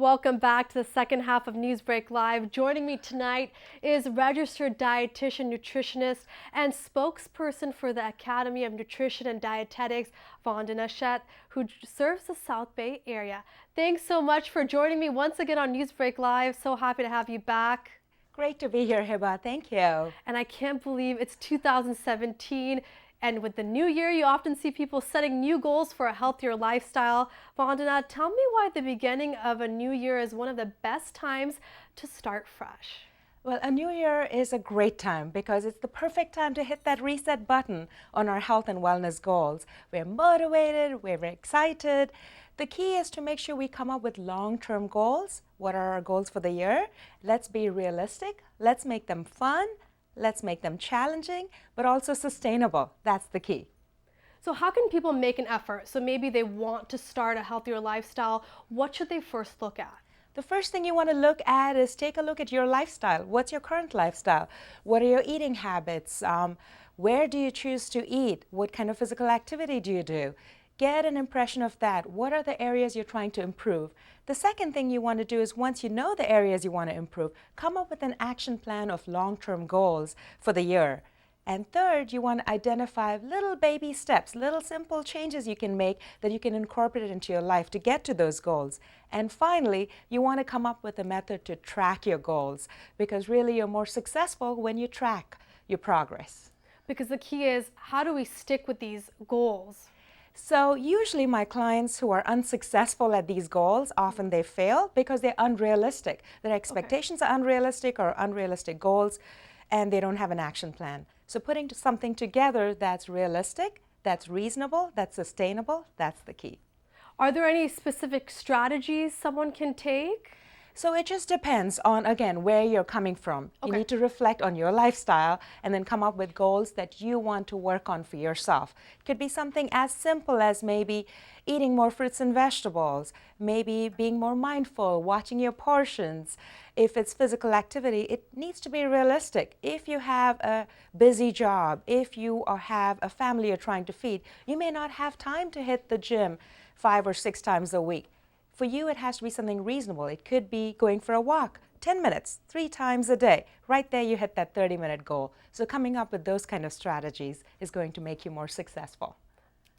Welcome back to the second half of NEWSBREAK Live. Joining me tonight is registered dietitian, nutritionist, and spokesperson for the Academy of Nutrition and Dietetics, Vandana Sheth, who serves the South Bay area. Thanks so much for joining me once again on NEWSBREAK Live. So happy to have you back. Great to be here, Hiba. Thank you. And I can't believe it's 2017. And with the new year, you often see people setting new goals for a healthier lifestyle. Vandana, tell me why the beginning of a new year is one of the best times to start fresh. Well, a new year is a great time because it's the perfect time to hit that reset button on our health and wellness goals. We're motivated, we're excited. The key is to make sure we come up with long-term goals. What are our goals for the year? Let's be realistic. Let's make them fun. Let's make them challenging, but also sustainable. That's the key. So how can people make an effort? So maybe they want to start a healthier lifestyle. What should they first look at? The first thing you want to look at is take a look at your lifestyle. What's your current lifestyle? What are your eating habits? Where do you choose to eat? What kind of physical activity do you do? Get an impression of that. What are the areas you're trying to improve? The second thing you want to do is, once you know the areas you want to improve, come up with an action plan of long-term goals for the year. And third, you want to identify little baby steps, little simple changes you can make that you can incorporate into your life to get to those goals. And finally, you want to come up with a method to track your goals, because really you're more successful when you track your progress. Because the key is, how do we stick with these goals? So usually my clients who are unsuccessful at these goals, often they fail because they're unrealistic. Their expectations are unrealistic or unrealistic goals, and they don't have an action plan. So putting something together that's realistic, that's reasonable, that's sustainable, that's the key. Are there any specific strategies someone can take? So it just depends on, again, where you're coming from. You need to reflect on your lifestyle and then come up with goals that you want to work on for yourself. It could be something as simple as maybe eating more fruits and vegetables, maybe being more mindful, watching your portions. If it's physical activity, it needs to be realistic. If you have a busy job, if you have a family you're trying to feed, you may not have time to hit the gym 5 or 6 times a week. For you, it has to be something reasonable. It could be going for a walk, 10 minutes, 3 times a day. Right there, you hit that 30-minute goal. So coming up with those kind of strategies is going to make you more successful.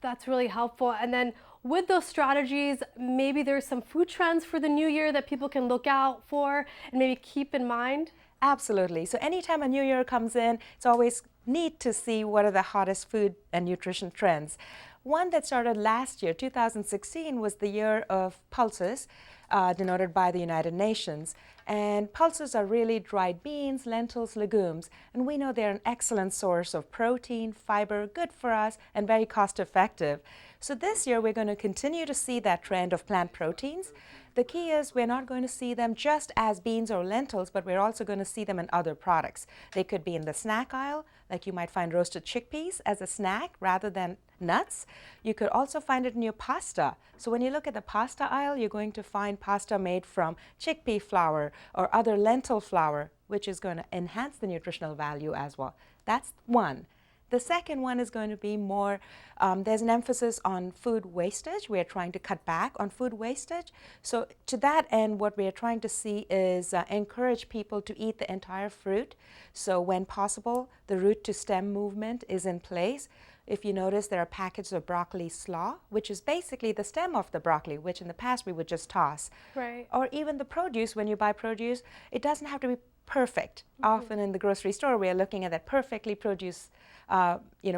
That's really helpful. And then with those strategies, maybe there's some food trends for the new year that people can look out for and maybe keep in mind? Absolutely. So anytime a new year comes in, it's always neat to see what are the hottest food and nutrition trends. One that started last year, 2016, was the year of pulses, denoted by the United Nations. And pulses are really dried beans, lentils, legumes. And we know they're an excellent source of protein, fiber, good for us, and very cost effective. So this year we're going to continue to see that trend of plant proteins. The key is we're not going to see them just as beans or lentils, but we're also going to see them in other products. They could be in the snack aisle, like you might find roasted chickpeas as a snack rather than nuts. You could also find it in your pasta. So when you look at the pasta aisle, you're going to find pasta made from chickpea flour or other lentil flour, which is going to enhance the nutritional value as well. That's one. The second one is going to be more, there's an emphasis on food wastage. We are trying to cut back on food wastage. So to that end, what we are trying to see is encourage people to eat the entire fruit. So when possible, the root to stem movement is in place. If you notice, there are packets of broccoli slaw, which is basically the stem of the broccoli, which in the past we would just toss. Right. Or even the produce, when you buy produce, it doesn't have to be perfect. Often in the grocery store, we are looking at that perfectly produced,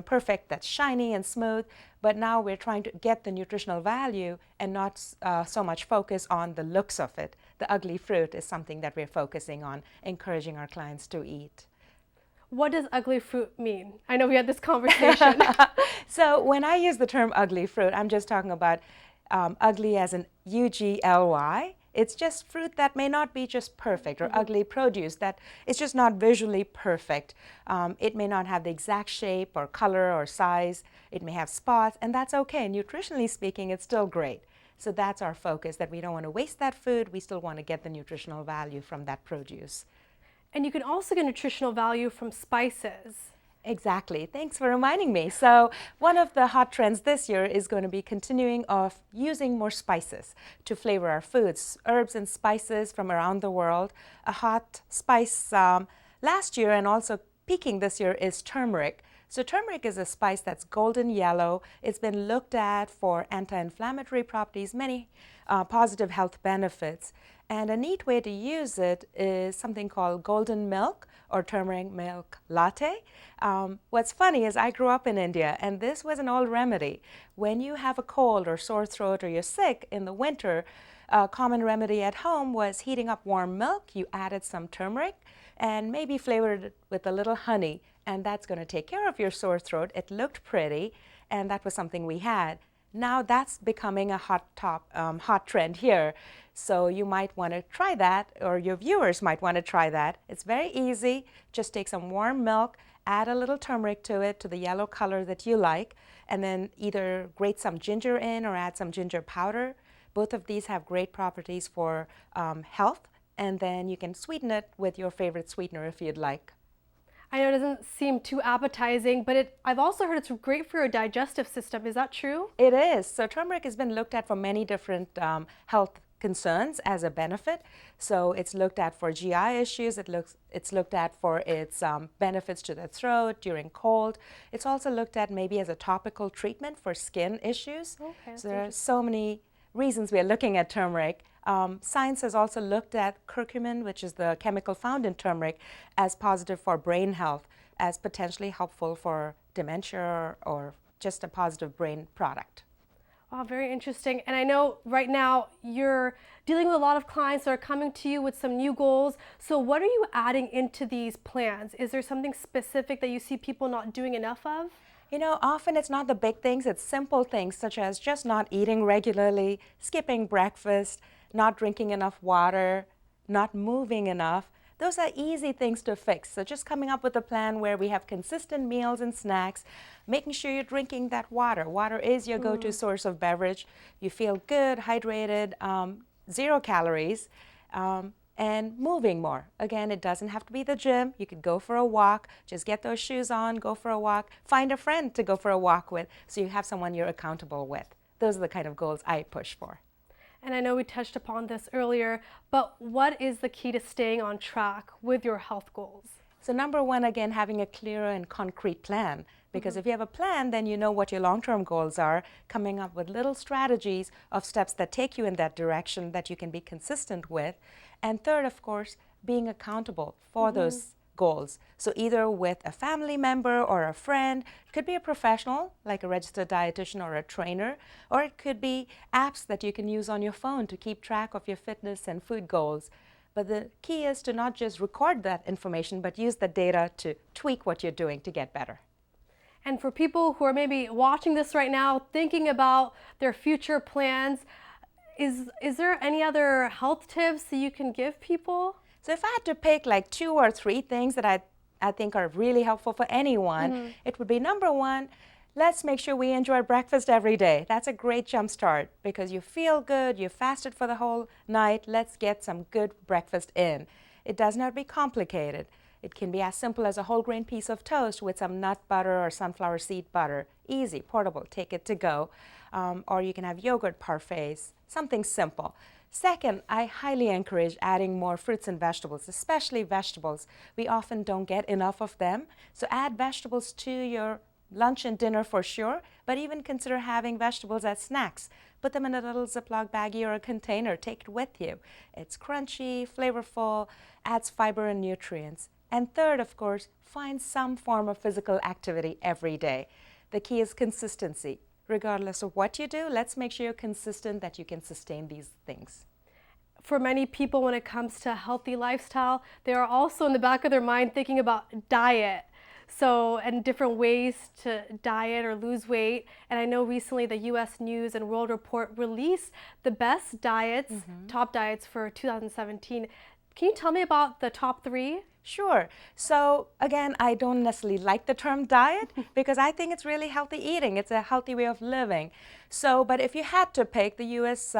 perfect, that's shiny and smooth. But now we're trying to get the nutritional value and not so much focus on the looks of it. The ugly fruit is something that we're focusing on, encouraging our clients to eat. What does ugly fruit mean? I know we had this conversation. So when I use the term ugly fruit, I'm just talking about ugly as in UGLY. It's just fruit that may not be just perfect, or ugly produce that it's just not visually perfect. It may not have the exact shape or color or size. It may have spots, and that's okay. Nutritionally speaking, it's still great. So that's our focus, that we don't want to waste that food. We still want to get the nutritional value from that produce. And you can also get nutritional value from spices. Exactly. Thanks for reminding me. So one of the hot trends this year is going to be continuing of using more spices to flavor our foods, herbs and spices from around the world. A hot spice last year and also peaking this year is turmeric. So turmeric is a spice that's golden yellow. It's been looked at for anti-inflammatory properties, many positive health benefits. And a neat way to use it is something called golden milk or turmeric milk latte. What's funny is I grew up in India, and this was an old remedy. When you have a cold or sore throat or you're sick in the winter, a common remedy at home was heating up warm milk. You added some turmeric and maybe flavored it with a little honey, and that's going to take care of your sore throat. It looked pretty, and that was something we had. Now that's becoming a hot trend here. So you might want to try that, or your viewers might want to try that. It's very easy. Just take some warm milk, add a little turmeric to it, to the yellow color that you like, and then either grate some ginger in or add some ginger powder. Both of these have great properties for health, and then you can sweeten it with your favorite sweetener if you'd like. I know it doesn't seem too appetizing, but I've also heard it's great for your digestive system. Is that true? It is. So turmeric has been looked at for many different health concerns as a benefit. So it's looked at for GI issues. It's looked at for its benefits to the throat during cold. It's also looked at maybe as a topical treatment for skin issues. Okay, so there are so many reasons we are looking at turmeric. Science has also looked at curcumin, which is the chemical found in turmeric, as positive for brain health, as potentially helpful for dementia or just a positive brain product. Wow, very interesting. And I know right now you're dealing with a lot of clients that are coming to you with some new goals. So what are you adding into these plans? Is there something specific that you see people not doing enough of? You know, often it's not the big things, it's simple things such as just not eating regularly, skipping breakfast, not drinking enough water, not moving enough. Those are easy things to fix. So just coming up with a plan where we have consistent meals and snacks, making sure you're drinking that water. Water is your go-to source of beverage. You feel good, hydrated, 0 calories, and moving more. Again, it doesn't have to be the gym. You could go for a walk. Just get those shoes on, go for a walk. Find a friend to go for a walk with so you have someone you're accountable with. Those are the kind of goals I push for. And I know we touched upon this earlier, but what is the key to staying on track with your health goals? So number one, again, having a clear and concrete plan. Because if you have a plan, then you know what your long-term goals are, coming up with little strategies of steps that take you in that direction that you can be consistent with. And third, of course, being accountable for those goals. So either with a family member or a friend, it could be a professional like a registered dietitian or a trainer, or it could be apps that you can use on your phone to keep track of your fitness and food goals. But the key is to not just record that information, but use the data to tweak what you're doing to get better. And for people who are maybe watching this right now, thinking about their future plans, is there any other health tips that you can give people? So if I had to pick like 2 or 3 things that I think are really helpful for anyone, it would be number one, let's make sure we enjoy breakfast every day. That's a great jump start because you feel good, you fasted for the whole night, let's get some good breakfast in. It does not be complicated. It can be as simple as a whole grain piece of toast with some nut butter or sunflower seed butter. Easy, portable, take it to go. Or you can have yogurt parfaits, something simple. Second, I highly encourage adding more fruits and vegetables, especially vegetables. We often don't get enough of them. So add vegetables to your lunch and dinner for sure, but even consider having vegetables as snacks. Put them in a little Ziploc baggie or a container. Take it with you. It's crunchy, flavorful, adds fiber and nutrients. And third, of course, find some form of physical activity every day. The key is consistency. Regardless of what you do, let's make sure you're consistent that you can sustain these things. For many people, when it comes to healthy lifestyle, they are also in the back of their mind thinking about diet. So, and different ways to diet or lose weight. And I know recently the US News and World Report released the best diets, top diets for 2017. Can you tell me about the top 3? Sure. So again, I don't necessarily like the term diet because I think it's really healthy eating. It's a healthy way of living. So, but if you had to pick, the US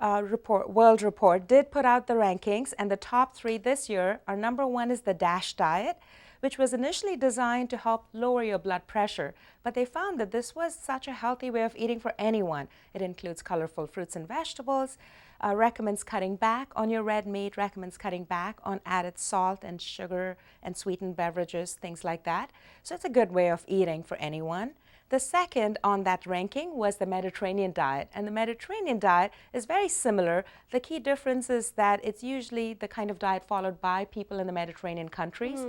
World Report did put out the rankings, and the top 3 this year are number 1 is the DASH diet, which was initially designed to help lower your blood pressure. But they found that this was such a healthy way of eating for anyone. It includes colorful fruits and vegetables, recommends cutting back on your red meat, recommends cutting back on added salt and sugar and sweetened beverages, things like that. So it's a good way of eating for anyone. The second on that ranking was the Mediterranean diet, and the Mediterranean diet is very similar. The key difference is that it's usually the kind of diet followed by people in the Mediterranean countries.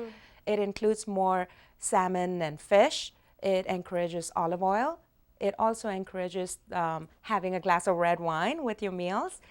It includes more salmon and fish. It encourages olive oil. It also encourages having a glass of red wine with your meals.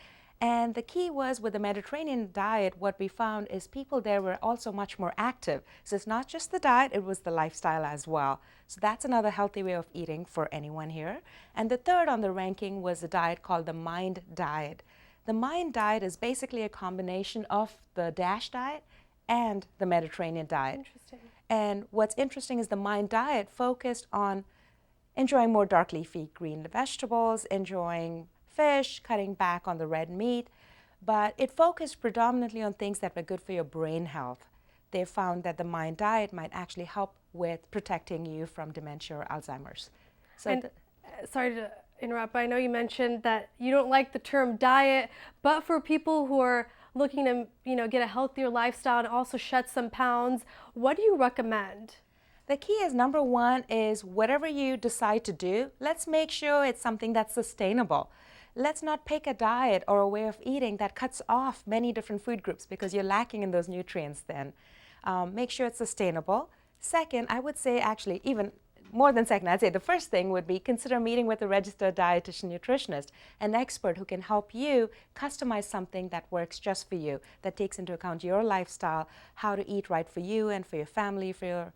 And the key was with the Mediterranean diet, what we found is people there were also much more active. So it's not just the diet, it was the lifestyle as well. So that's another healthy way of eating for anyone here. And the third on the ranking was a diet called the MIND diet. The MIND diet is basically a combination of the DASH diet and the Mediterranean diet. Interesting. And what's interesting is the MIND diet focused on enjoying more dark leafy green vegetables, enjoying fish, cutting back on the red meat, but it focused predominantly on things that were good for your brain health. They found that the MIND diet might actually help with protecting you from dementia or Alzheimer's. So and sorry to interrupt, but I know you mentioned that you don't like the term diet, but for people who are looking to, get a healthier lifestyle and also shed some pounds, what do you recommend? The key is, number one, is whatever you decide to do, let's make sure it's something that's sustainable. Let's not pick a diet or a way of eating that cuts off many different food groups because you're lacking in those nutrients then. Make sure it's sustainable. Second, I would say actually even more than second, I'd say the first thing would be consider meeting with a registered dietitian nutritionist, an expert who can help you customize something that works just for you, that takes into account your lifestyle, how to eat right for you and for your family, for your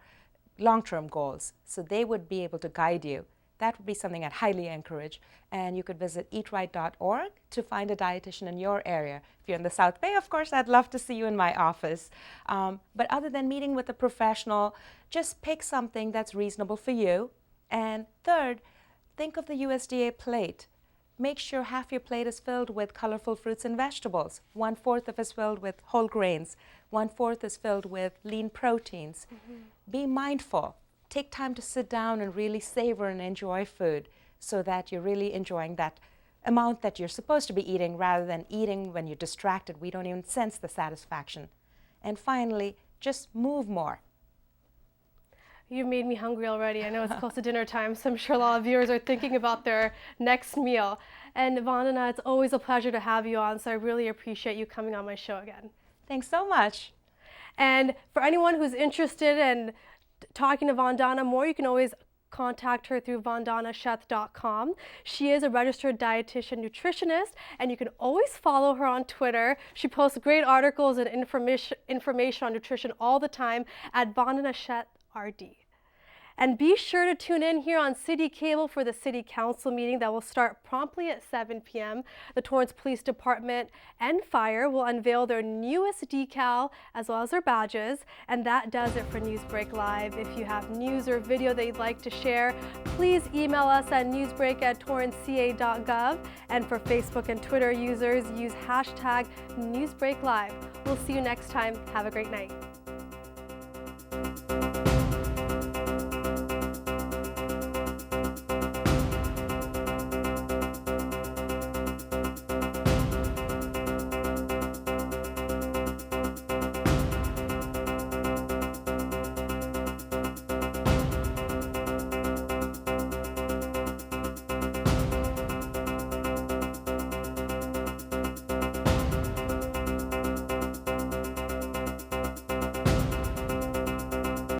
long-term goals. So they would be able to guide you. That would be something I'd highly encourage. And you could visit eatright.org to find a dietitian in your area. If you're in the South Bay, of course, I'd love to see you in my office. But other than meeting with a professional, just pick something that's reasonable for you. And third, think of the USDA plate. Make sure half your plate is filled with colorful fruits and vegetables. 1/4 of it is filled with whole grains. 1/4 is filled with lean proteins. Be mindful. Take time to sit down and really savor and enjoy food so that you're really enjoying that amount that you're supposed to be eating rather than eating when you're distracted. We don't even sense the satisfaction. And finally, just move more. You made me hungry already. I know it's close to dinner time, so I'm sure a lot of viewers are thinking about their next meal. And Vandana, it's always a pleasure to have you on, so I really appreciate you coming on my show again. Thanks so much. And for anyone who's interested in talking to Vandana more, you can always contact her through vandanasheth.com. She is a registered dietitian nutritionist, and you can always follow her on Twitter. She posts great articles and information on nutrition all the time at Vandana Sheth RD. And be sure to tune in here on City Cable for the City Council meeting that will start promptly at 7 p.m. The Torrance Police Department and Fire will unveil their newest decal as well as their badges. And that does it for NewsBreak Live. If you have news or video that you'd like to share, please email us at newsbreak@torranceca.gov. And for Facebook and Twitter users, use hashtag NewsBreakLive. We'll see you next time. Have a great night.